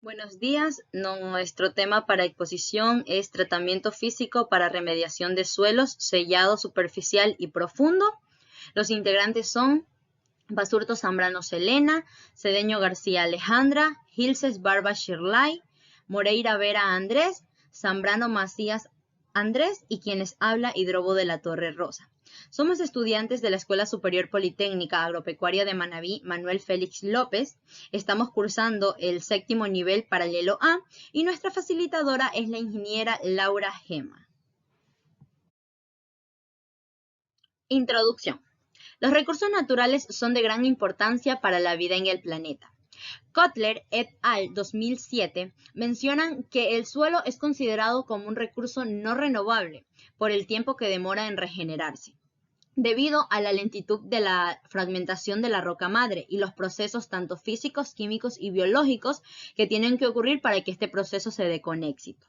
Buenos días, nuestro tema para exposición es tratamiento físico para remediación de suelos, sellado superficial y profundo. Los integrantes son Basurto Zambrano Selena, Cedeño García Alejandra, Gilces Barba Shirley, Moreira Vera Andrés, Zambrano Macías Andrés y quienes habla Hidrobo de la Torre Rosa. Somos estudiantes de la Escuela Superior Politécnica Agropecuaria de Manabí, Manuel Félix López. Estamos cursando el 7º nivel paralelo A y nuestra facilitadora es la ingeniera Laura Gema. Introducción. Los recursos naturales son de gran importancia para la vida en el planeta. Kotler et al. 2007 mencionan que el suelo es considerado como un recurso no renovable por el tiempo que demora en regenerarse, debido a la lentitud de la fragmentación de la roca madre y los procesos tanto físicos, químicos y biológicos que tienen que ocurrir para que este proceso se dé con éxito.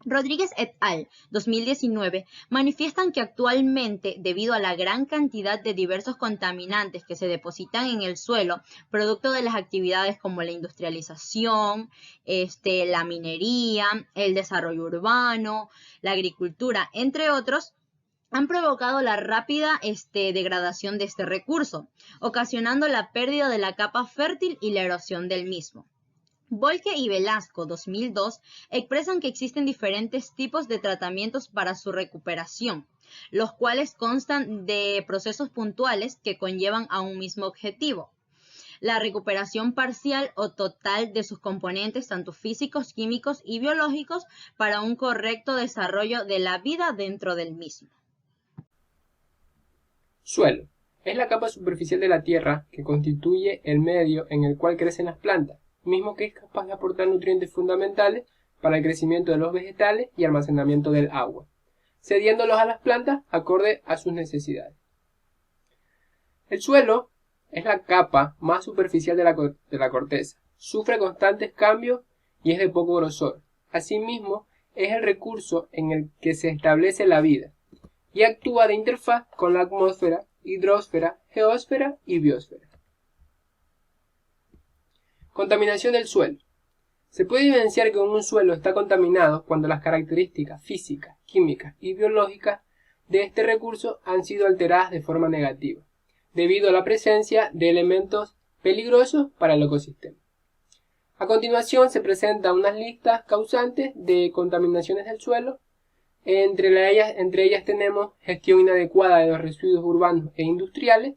Rodríguez et al. 2019 manifiestan que actualmente, debido a la gran cantidad de diversos contaminantes que se depositan en el suelo, producto de las actividades como la industrialización, la minería, el desarrollo urbano, la agricultura, entre otros, han provocado la rápida degradación de este recurso, ocasionando la pérdida de la capa fértil y la erosión del mismo. Volke y Velasco, 2002, expresan que existen diferentes tipos de tratamientos para su recuperación, los cuales constan de procesos puntuales que conllevan a un mismo objetivo: la recuperación parcial o total de sus componentes, tanto físicos, químicos y biológicos, para un correcto desarrollo de la vida dentro del mismo. Suelo. Es la capa superficial de la tierra que constituye el medio en el cual crecen las plantas, mismo que es capaz de aportar nutrientes fundamentales para el crecimiento de los vegetales y almacenamiento del agua, cediéndolos a las plantas acorde a sus necesidades. El suelo es la capa más superficial de la corteza, sufre constantes cambios y es de poco grosor. Asimismo, es el recurso en el que se establece la vida y actúa de interfaz con la atmósfera, hidrosfera, geósfera y biosfera. Contaminación del suelo. Se puede evidenciar que un suelo está contaminado cuando las características físicas, químicas y biológicas de este recurso han sido alteradas de forma negativa, debido a la presencia de elementos peligrosos para el ecosistema. A continuación se presentan unas listas causantes de contaminaciones del suelo. Entre ellas tenemos gestión inadecuada de los residuos urbanos e industriales,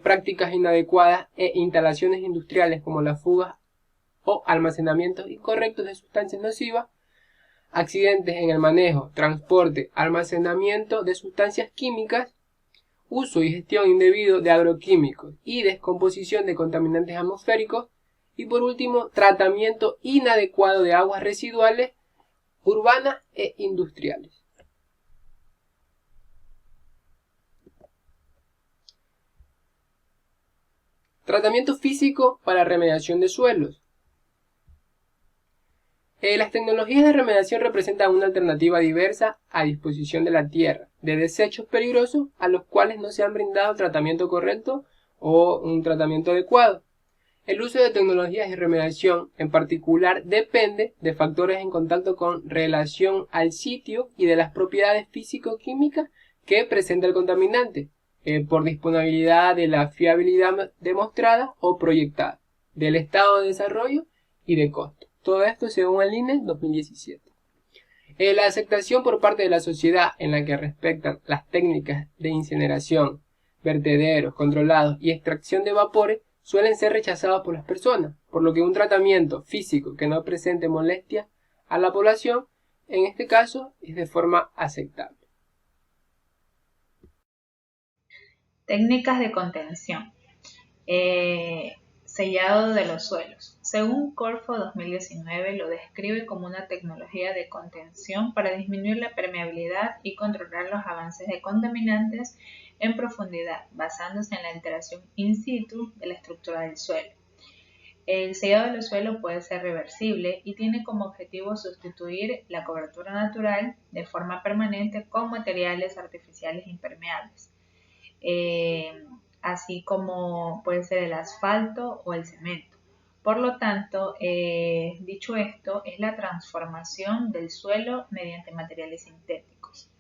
prácticas inadecuadas e instalaciones industriales como las fugas o almacenamientos incorrectos de sustancias nocivas, accidentes en el manejo, transporte, almacenamiento de sustancias químicas, uso y gestión indebido de agroquímicos y descomposición de contaminantes atmosféricos, y por último, tratamiento inadecuado de aguas residuales urbanas e industriales. Tratamiento físico para remediación de suelos. Las tecnologías de remediación representan una alternativa diversa a disposición de la tierra, de desechos peligrosos a los cuales no se han brindado tratamiento correcto o un tratamiento adecuado. El uso de tecnologías de remediación en particular depende de factores en contacto con relación al sitio y de las propiedades físico-químicas que presenta el contaminante, por disponibilidad de la fiabilidad demostrada o proyectada, del estado de desarrollo y de costo. Todo esto según el INE 2017. La aceptación por parte de la sociedad en la que respectan las técnicas de incineración, vertederos controlados y extracción de vapores suelen ser rechazados por las personas, por lo que un tratamiento físico que no presente molestia a la población, en este caso, es de forma aceptable. Técnicas de contención. Sellado de los suelos. Según Corfo 2019, lo describe como una tecnología de contención para disminuir la permeabilidad y controlar los avances de contaminantes en profundidad, basándose en la alteración in situ de la estructura del suelo. El sellado de los suelos puede ser reversible y tiene como objetivo sustituir la cobertura natural de forma permanente con materiales artificiales impermeables, así como puede ser el asfalto o el cemento, Por lo tanto, dicho esto, es la transformación del suelo mediante materiales sintéticos.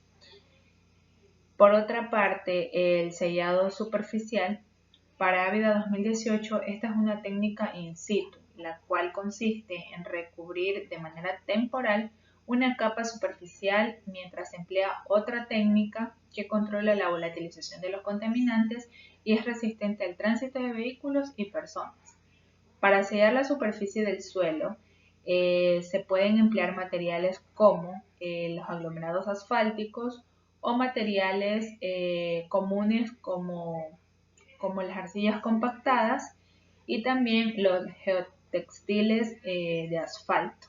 Por otra parte, el sellado superficial, para Ávida 2018, esta es una técnica in situ, la cual consiste en recubrir de manera temporal una capa superficial mientras se emplea otra técnica que controla la volatilización de los contaminantes y es resistente al tránsito de vehículos y personas. Para sellar la superficie del suelo, se pueden emplear materiales como los aglomerados asfálticos o materiales comunes como las arcillas compactadas y también los geotextiles de asfalto.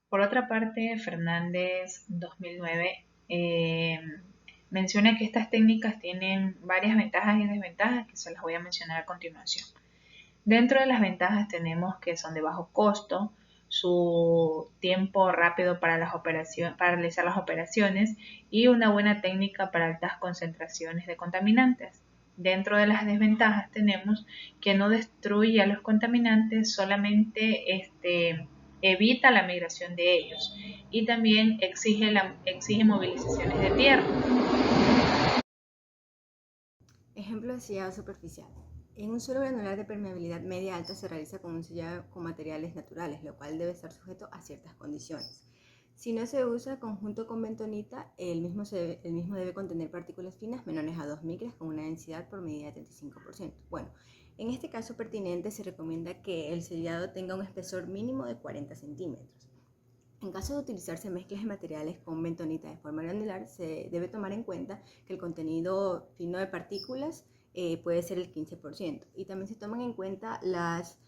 Por otra parte, Fernández 2009 menciona que estas técnicas tienen varias ventajas y desventajas que se las voy a mencionar a continuación. Dentro de las ventajas tenemos que son de bajo costo, su tiempo rápido para realizar las operaciones y una buena técnica para altas concentraciones de contaminantes. Dentro de las desventajas tenemos que no destruye a los contaminantes, solamente evita la migración de ellos y también exige movilizaciones de tierra. Ejemplo de sellado superficial. En un suelo granular de permeabilidad media alta se realiza con un sellado con materiales naturales, lo cual debe estar sujeto a ciertas condiciones. Si no se usa conjunto con bentonita, el mismo debe contener partículas finas menores a 2 micras con una densidad por medida de 35%. Bueno, en este caso pertinente se recomienda que el sellado tenga un espesor mínimo de 40 centímetros. En caso de utilizarse mezclas de materiales con bentonita de forma granular, se debe tomar en cuenta que el contenido fino de partículas puede ser el 15%, y también se toman en cuenta las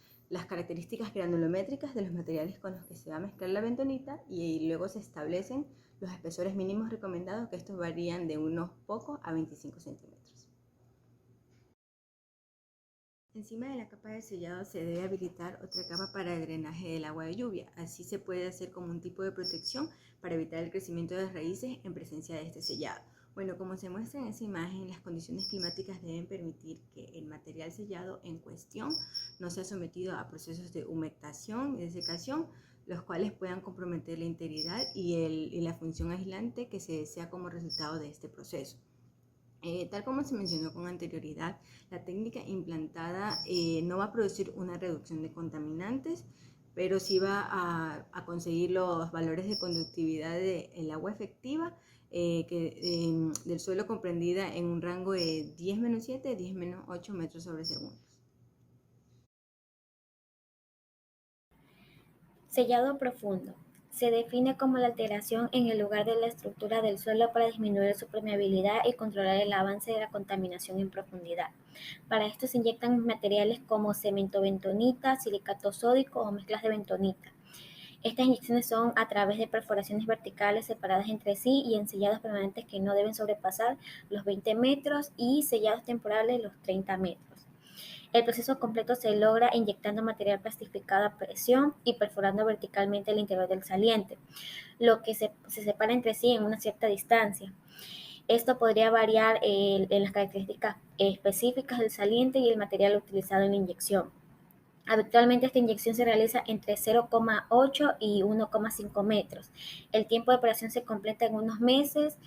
características granulométricas de los materiales con los que se va a mezclar la bentonita y luego se establecen los espesores mínimos recomendados, que estos varían de unos pocos a 25 centímetros. Encima de la capa de sellado se debe habilitar otra capa para el drenaje del agua de lluvia. Así se puede hacer como un tipo de protección para evitar el crecimiento de las raíces en presencia de este sellado. Bueno, como se muestra en esa imagen, las condiciones climáticas deben permitir que el material sellado en cuestión no sea sometido a procesos de humectación y desecación, los cuales puedan comprometer la integridad y la función aislante que se desea como resultado de este proceso. Tal como se mencionó con anterioridad, la técnica implantada no va a producir una reducción de contaminantes, pero sí va a conseguir los valores de conductividad del agua efectiva del suelo, comprendida en un rango de 10-7 a 10-8 metros sobre segundo. Sellado profundo. Se define como la alteración en el lugar de la estructura del suelo para disminuir su permeabilidad y controlar el avance de la contaminación en profundidad. Para esto se inyectan materiales como cemento bentonita, silicato sódico o mezclas de bentonita. Estas inyecciones son a través de perforaciones verticales separadas entre sí y en sellados permanentes que no deben sobrepasar los 20 metros y sellados temporales los 30 metros. El proceso completo se logra inyectando material plastificado a presión y perforando verticalmente el interior del saliente, lo que se separa entre sí en una cierta distancia. Esto podría variar en las características específicas del saliente y el material utilizado en la inyección. Habitualmente esta inyección se realiza entre 0,8 y 1,5 metros. El tiempo de operación se completa en unos meses.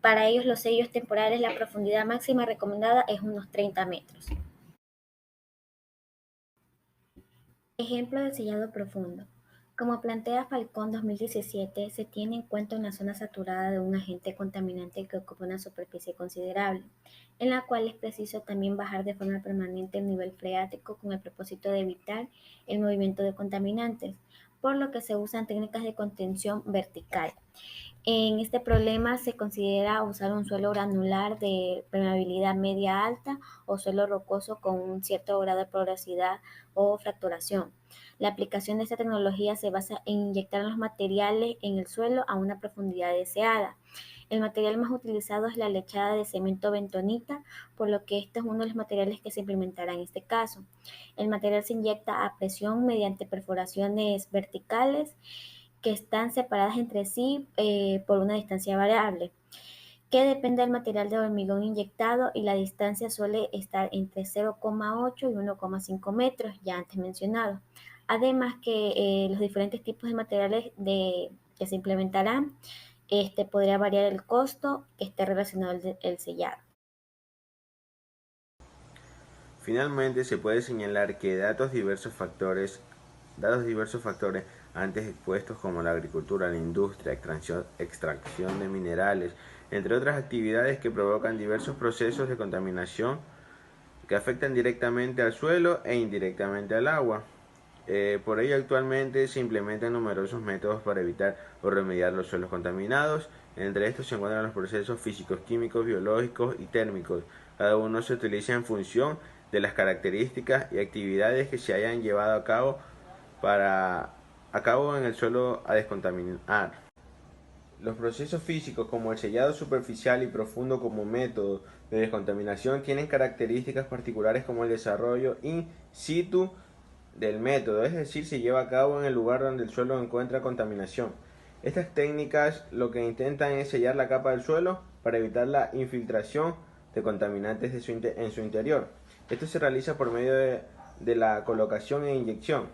Para ellos, los sellos temporales, la profundidad máxima recomendada es unos 30 metros. Ejemplo de sellado profundo. Como plantea Falcón 2017, se tiene en cuenta una zona saturada de un agente contaminante que ocupa una superficie considerable, en la cual es preciso también bajar de forma permanente el nivel freático con el propósito de evitar el movimiento de contaminantes, por lo que se usan técnicas de contención vertical. En este problema se considera usar un suelo granular de permeabilidad media alta o suelo rocoso con un cierto grado de porosidad o fracturación. La aplicación de esta tecnología se basa en inyectar los materiales en el suelo a una profundidad deseada. El material más utilizado es la lechada de cemento bentonita, por lo que este es uno de los materiales que se implementará en este caso. El material se inyecta a presión mediante perforaciones verticales que están separadas entre sí por una distancia variable, que depende del material de hormigón inyectado y la distancia suele estar entre 0,8 y 1,5 metros, ya antes mencionado. Además que los diferentes tipos de materiales que se implementarán, podría variar el costo que esté relacionado el sellado. Finalmente, se puede señalar que dados diversos factores antes expuestos como la agricultura, la industria, extracción de minerales, entre otras actividades que provocan diversos procesos de contaminación que afectan directamente al suelo e indirectamente al agua. Por ello, actualmente se implementan numerosos métodos para evitar o remediar los suelos contaminados. Entre estos se encuentran los procesos físicos, químicos, biológicos y térmicos. Cada uno se utiliza en función de las características y actividades que se hayan llevado a cabo en el suelo a descontaminar. Los procesos físicos como el sellado superficial y profundo como método de descontaminación tienen características particulares como el desarrollo in situ del método, es decir, se lleva a cabo en el lugar donde el suelo encuentra contaminación. Estas técnicas lo que intentan es sellar la capa del suelo para evitar la infiltración de contaminantes en su interior. Esto se realiza por medio de la colocación e inyección,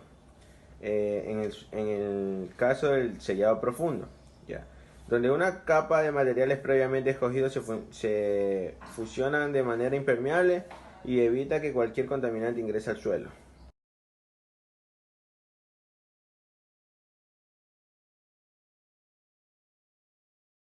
en el caso del sellado profundo, donde una capa de materiales previamente escogidos se fusionan de manera impermeable y evita que cualquier contaminante ingrese al suelo.